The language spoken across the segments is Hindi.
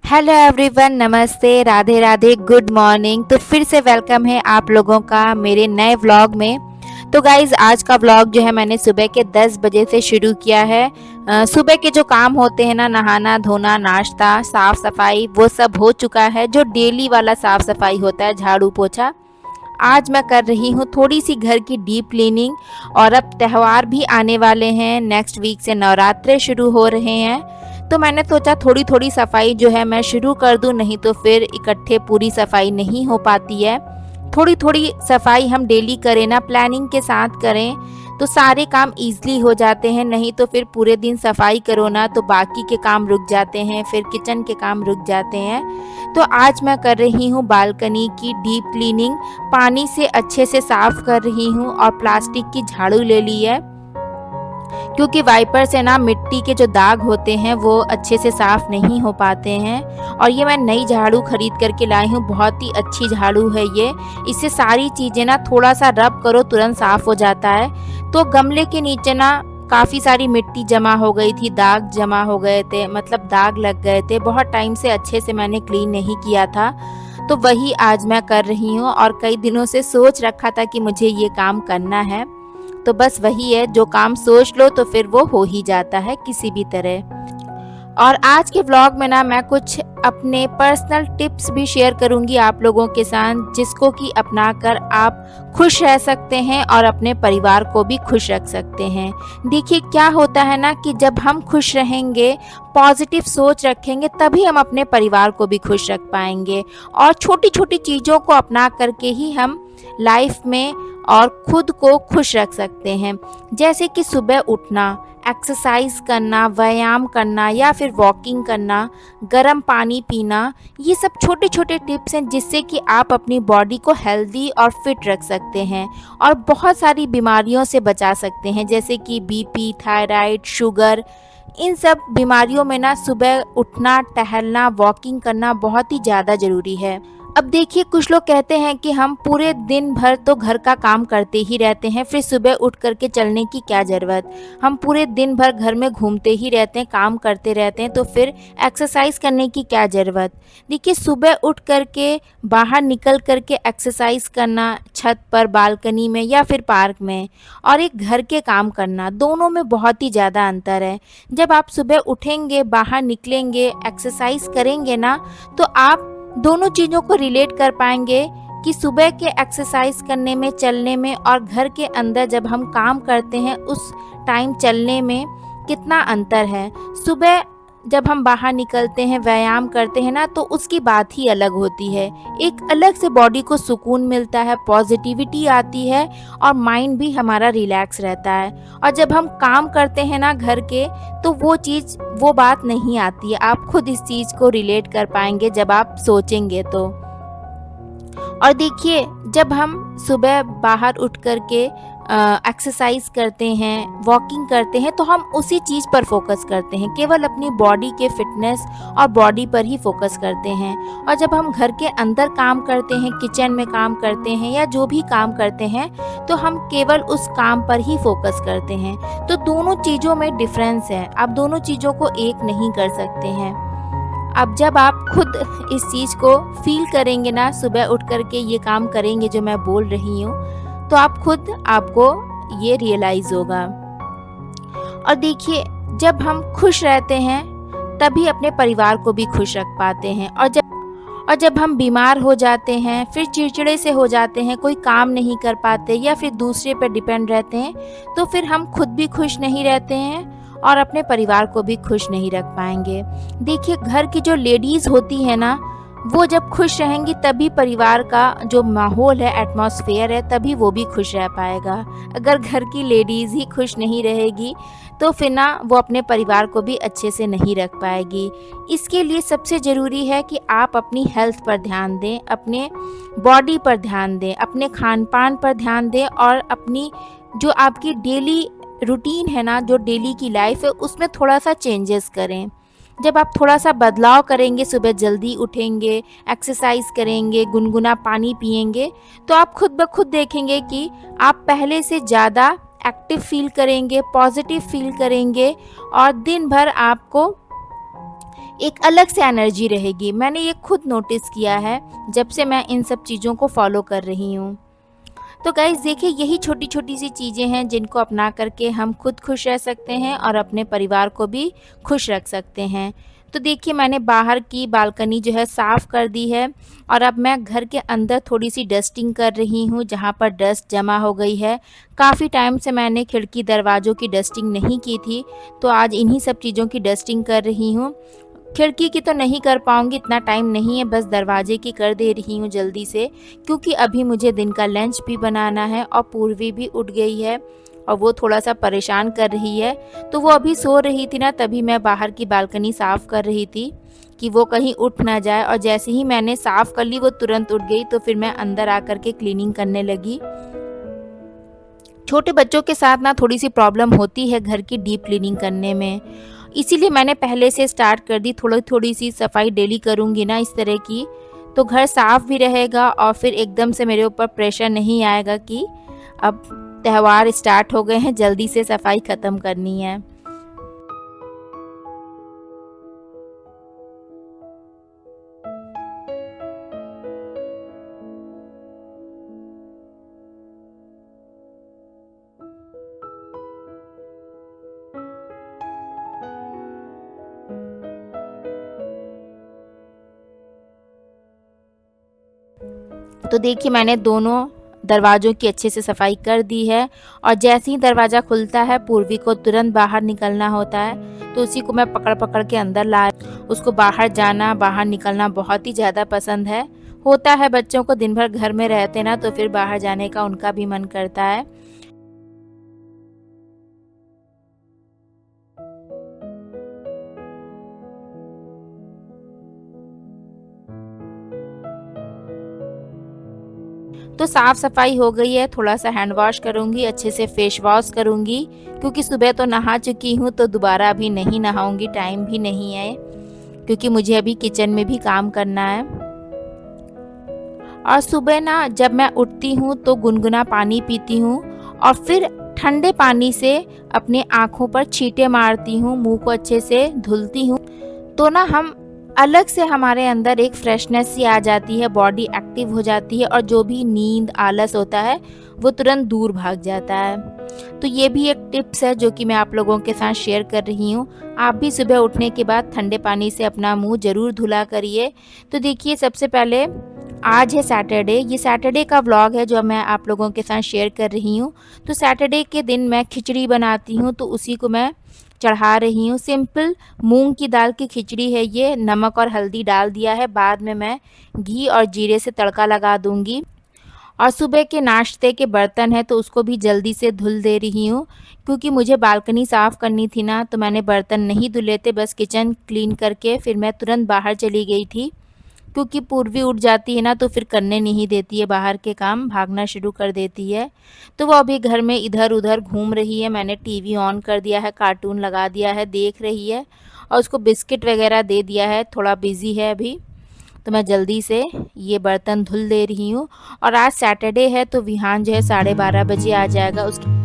हेलो एवरीवन, नमस्ते, राधे राधे, गुड मॉर्निंग। तो फिर से वेलकम है आप लोगों का मेरे नए व्लॉग में। तो गाइज आज का व्लॉग जो है मैंने सुबह के 10 बजे से शुरू किया है। सुबह के जो काम होते हैं ना, नहाना धोना, नाश्ता, साफ सफाई, वो सब हो चुका है। जो डेली वाला साफ सफाई होता है, झाड़ू पोछा, आज मैं कर रही हूँ थोड़ी सी घर की डीप क्लीनिंग। और अब त्यौहार भी आने वाले हैं, नेक्स्ट वीक से नवरात्रे शुरू हो रहे हैं। तो मैंने सोचा थोड़ी थोड़ी सफाई जो है मैं शुरू कर दूं, नहीं तो फिर इकट्ठे पूरी सफाई नहीं हो पाती है। थोड़ी थोड़ी सफाई हम डेली करें ना, प्लानिंग के साथ करें, तो सारे काम इजीली हो जाते हैं। नहीं तो फिर पूरे दिन सफाई करो ना तो बाकी के काम रुक जाते हैं, फिर किचन के काम रुक जाते हैं। तो आज मैं कर रही हूँ बालकनी की डीप क्लीनिंग, पानी से अच्छे से साफ कर रही हूँ और प्लास्टिक की झाड़ू ले ली है, क्योंकि वाइपर से ना मिट्टी के जो दाग होते हैं वो अच्छे से साफ नहीं हो पाते हैं। और ये मैं नई झाड़ू खरीद करके लाई हूँ, बहुत ही अच्छी झाड़ू है ये। इससे सारी चीज़ें ना थोड़ा सा रब करो तुरंत साफ हो जाता है। तो गमले के नीचे ना काफ़ी सारी मिट्टी जमा हो गई थी, दाग जमा हो गए थे, मतलब दाग लग गए थे। बहुत टाइम से अच्छे से मैंने क्लीन नहीं किया था, तो वही आज मैं कर रही हूँ। और कई दिनों से सोच रखा था कि मुझे ये काम करना है, तो बस वही है, जो काम सोच लो तो फिर वो हो ही जाता है किसी भी तरह। और आज के व्लॉग में ना मैं कुछ अपने पर्सनल टिप्स भी शेयर करूंगी आप लोगों के साथ, जिसको कि अपनाकर आप खुश रह सकते हैं और अपने परिवार को भी खुश रख सकते हैं। देखिए क्या होता है ना कि जब हम खुश रहेंगे, पॉजिटिव सोच रखेंगे, तभी हम अपने परिवार को भी खुश रख पाएंगे। और छोटी छोटी चीज़ों को अपना करके ही हम लाइफ में और खुद को खुश रख सकते हैं। जैसे कि सुबह उठना, एक्सरसाइज करना, व्यायाम करना या फिर वॉकिंग करना, गर्म पानी पीना, ये सब छोटे छोटे टिप्स हैं जिससे कि आप अपनी बॉडी को हेल्दी और फिट रख सकते हैं और बहुत सारी बीमारियों से बचा सकते हैं, जैसे कि बीपी, थायराइड, शुगर। इन सब बीमारियों में ना सुबह उठना, टहलना, वॉकिंग करना बहुत ही ज़्यादा ज़रूरी है। अब देखिए कुछ लोग कहते हैं कि हम पूरे दिन भर तो घर का काम करते ही रहते हैं, फिर सुबह उठ करके चलने की क्या ज़रूरत। हम पूरे दिन भर घर में घूमते ही रहते हैं, काम करते रहते हैं, तो फिर एक्सरसाइज करने की क्या ज़रूरत। देखिए सुबह उठ करके बाहर निकल करके एक्सरसाइज करना, छत पर, बालकनी में या फिर पार्क में, और एक घर के काम करना, दोनों में बहुत ही ज़्यादा अंतर है। जब आप सुबह उठेंगे, बाहर निकलेंगे, एक्सरसाइज करेंगे ना, तो आप दोनों चीज़ों को रिलेट कर पाएंगे कि सुबह के एक्सरसाइज करने में, चलने में, और घर के अंदर जब हम काम करते हैं उस टाइम चलने में कितना अंतर है। सुबह जब हम बाहर निकलते हैं, व्यायाम करते हैं ना, तो उसकी बात ही अलग होती है। एक अलग से बॉडी को सुकून मिलता है, पॉजिटिविटी आती है और माइंड भी हमारा रिलैक्स रहता है। और जब हम काम करते हैं ना घर के, तो वो चीज़, वो बात नहीं आती है। आप खुद इस चीज़ को रिलेट कर पाएंगे जब आप सोचेंगे तो। और देखिए जब हम सुबह बाहर उठ कर के एक्सरसाइज करते हैं, वॉकिंग करते हैं, तो हम उसी चीज़ पर फोकस करते हैं, केवल अपनी बॉडी के फिटनेस और बॉडी पर ही फोकस करते हैं। और जब हम घर के अंदर काम करते हैं, किचन में काम करते हैं या जो भी काम करते हैं, तो हम केवल उस काम पर ही फोकस करते हैं। तो दोनों चीज़ों में डिफरेंस है, आप दोनों चीज़ों को एक नहीं कर सकते हैं। अब जब आप खुद इस चीज़ को फील करेंगे ना, सुबह उठ कर के ये काम करेंगे जो मैं बोल रही हूँ, तो आप खुद, आपको ये रियलाइज़ होगा। और देखिए जब हम खुश रहते हैं तभी अपने परिवार को भी खुश रख पाते हैं। और जब हम बीमार हो जाते हैं, फिर चिड़चिड़े से हो जाते हैं, कोई काम नहीं कर पाते या फिर दूसरे पर डिपेंड रहते हैं, तो फिर हम खुद भी खुश नहीं रहते हैं और अपने परिवार को भी खुश नहीं रख पाएंगे। देखिए घर की जो लेडीज़ होती है ना, वो जब खुश रहेंगी तभी परिवार का जो माहौल है, एटमॉस्फेयर है, तभी वो भी खुश रह पाएगा। अगर घर की लेडीज़ ही खुश नहीं रहेगी तो फिर ना वो अपने परिवार को भी अच्छे से नहीं रख पाएगी। इसके लिए सबसे ज़रूरी है कि आप अपनी हेल्थ पर ध्यान दें, अपने बॉडी पर ध्यान दें, अपने खान पान पर ध्यान दें, और अपनी जो आपकी डेली रूटीन है ना, जो डेली की लाइफ है, उसमें थोड़ा सा चेंजेस करें। जब आप थोड़ा सा बदलाव करेंगे, सुबह जल्दी उठेंगे, एक्सरसाइज करेंगे, गुनगुना पानी पिएंगे, तो आप खुद ब खुद देखेंगे कि आप पहले से ज़्यादा एक्टिव फील करेंगे, पॉजिटिव फील करेंगे, और दिन भर आपको एक अलग से एनर्जी रहेगी। मैंने ये खुद नोटिस किया है जब से मैं इन सब चीज़ों को फॉलो कर रही हूँ। तो गाइज़ देखिए, यही छोटी-छोटी सी चीज़ें हैं जिनको अपना करके हम खुद खुश रह सकते हैं और अपने परिवार को भी खुश रख सकते हैं। तो देखिए, मैंने बाहर की बालकनी जो है साफ़ कर दी है और अब मैं घर के अंदर थोड़ी-सी डस्टिंग कर रही हूँ जहाँ पर डस्ट जमा हो गई है। काफ़ी टाइम से मैंने खिड़की दरवाज़ों की डस्टिंग नहीं की थी, तो आज इन्हीं सब चीज़ों की डस्टिंग कर रही हूँ। खिड़की की तो नहीं कर पाऊँगी, इतना टाइम नहीं है, बस दरवाजे की कर दे रही हूँ जल्दी से, क्योंकि अभी मुझे दिन का लंच भी बनाना है और पूर्वी भी उठ गई है और वो थोड़ा-सा परेशान कर रही है। तो वो अभी सो रही थी ना, तभी मैं बाहर की बालकनी साफ़ कर रही थी कि वो कहीं उठ ना जाए, और जैसे ही मैंने साफ़ कर ली वो तुरंत उठ गई। तो फिर मैं अंदर आकर के क्लीनिंग करने लगी। छोटे बच्चों के साथ ना थोड़ी-सी प्रॉब्लम होती है घर की डीप क्लीनिंग करने में। इसीलिए मैंने पहले से स्टार्ट कर दी, थोड़ी-थोड़ी सी सफाई डेली करूँगी ना इस तरह की, तो घर साफ़ भी रहेगा और फिर एकदम से मेरे ऊपर प्रेशर नहीं आएगा कि अब त्योहार स्टार्ट हो गए हैं, जल्दी से सफाई ख़त्म करनी है। तो देखिए, मैंने दोनों दरवाज़ों की अच्छे से सफाई कर दी है और जैसे ही दरवाज़ा खुलता है पूर्वी को तुरंत बाहर निकलना होता है, तो उसी को मैं पकड़-पकड़ के अंदर ला, उसको बाहर जाना, बाहर निकलना बहुत ही ज़्यादा पसंद है। होता है बच्चों को दिन भर घर में रहते ना, तो फिर बाहर जाने का उनका भी मन करता है। तो साफ़ सफाई हो गई है, थोड़ा-सा हैंड वॉश करूँगी, अच्छे से फेस वॉश करूँगी, क्योंकि सुबह तो नहा चुकी हूँ तो दोबारा अभी नहीं नहाऊँगी, टाइम भी नहीं है, क्योंकि मुझे अभी किचन में भी काम करना है। और सुबह ना जब मैं उठती हूँ तो गुनगुना पानी पीती हूँ और फिर ठंडे पानी से अपनी आँखों पर छींटे मारती हूँ, मुँह को अच्छे से धुलती हूँ। तो ना हम अलग से हमारे अंदर एक फ्रेशनेस सी आ जाती है, बॉडी एक्टिव हो जाती है और जो भी नींद आलस होता है वो तुरंत दूर भाग जाता है। तो ये भी एक टिप्स है जो कि मैं आप लोगों के साथ शेयर कर रही हूँ। आप भी सुबह उठने के बाद ठंडे पानी से अपना मुंह ज़रूर धुला करिए। तो देखिए, सबसे पहले आज है सैटरडे, ये सैटरडे का व्लॉग है जो मैं आप लोगों के साथ शेयर कर रही हूँ। तो सैटरडे के दिन मैं खिचड़ी बनाती हूँ, तो उसी को मैं चढ़ा रही हूँ। सिंपल मूंग की दाल की खिचड़ी है ये, नमक और हल्दी डाल दिया है, बाद में मैं घी और जीरे से तड़का लगा दूँगी। और सुबह के नाश्ते के बर्तन है तो उसको भी जल्दी से धुल दे रही हूँ, क्योंकि मुझे बालकनी साफ़ करनी थी ना, तो मैंने बर्तन नहीं धुले थे, बस किचन क्लीन करके फिर मैं तुरंत बाहर चली गई थी। क्योंकि पूर्वी उठ जाती है ना, तो फिर करने नहीं देती है बाहर के काम, भागना शुरू कर देती है। तो वो अभी घर में इधर-उधर घूम रही है, मैंने टीवी ऑन कर दिया है, कार्टून लगा दिया है, देख रही है और उसको बिस्किट वगैरह दे दिया है, थोड़ा बिज़ी है अभी। तो मैं जल्दी से ये बर्तन धुल दे रही हूँ। और आज सैटरडे है तो विहान जो है 12:30 बजे आ जाएगा। उसकी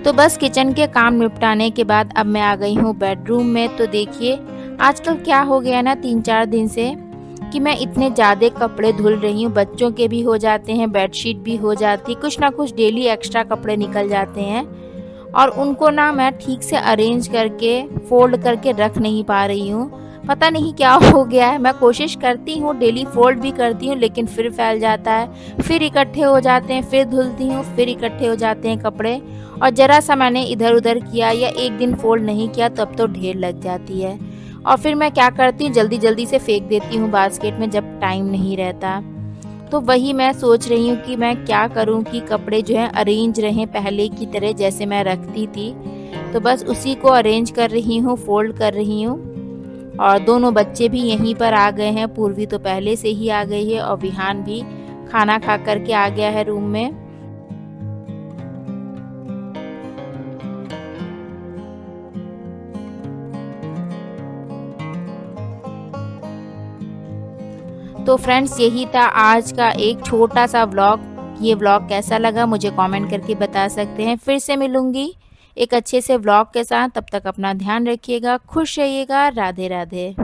तो बस किचन के काम निपटाने के बाद अब मैं आ गई हूँ बेडरूम में। तो देखिए, आजकल क्या हो गया ना 3-4 दिन से, कि मैं इतने ज़्यादा कपड़े धुल रही हूँ, बच्चों के भी हो जाते हैं, बेडशीट भी हो जाती, कुछ ना कुछ डेली एक्स्ट्रा कपड़े निकल जाते हैं और उनको ना मैं ठीक से अरेंज करके फोल्ड करके रख नहीं पा रही हूँ। पता नहीं क्या हो गया है, मैं कोशिश करती हूँ, डेली फोल्ड भी करती हूँ, लेकिन फिर फैल जाता है, फिर इकट्ठे हो जाते हैं, फिर धुलती हूँ, फिर इकट्ठे हो जाते हैं कपड़े। और ज़रा सा मैंने इधर उधर किया या एक दिन फोल्ड नहीं किया तब तो ढेर लग जाती है। और फिर मैं क्या करती हूँ, जल्दी जल्दी से फेंक देती हूँ बास्केट में जब टाइम नहीं रहता। तो वही मैं सोच रही हूँ कि मैं क्या करूँ कि कपड़े जो हैं अरेंज रहें पहले की तरह जैसे मैं रखती थी। तो बस उसी को अरेंज कर रही हूँ, फोल्ड कर रही हूँ। और दोनों बच्चे भी यहीं पर आ गए हैं, पूर्वी तो पहले से ही आ गई है और विहान भी खाना खा करके आ गया है रूम में। तो फ्रेंड्स यही था आज का एक छोटा सा व्लॉग। ये व्लॉग कैसा लगा मुझे कमेंट करके बता सकते हैं। फिर से मिलूंगी एक अच्छे से व्लॉग के साथ, तब तक अपना ध्यान रखिएगा, खुश रहिएगा। राधे राधे।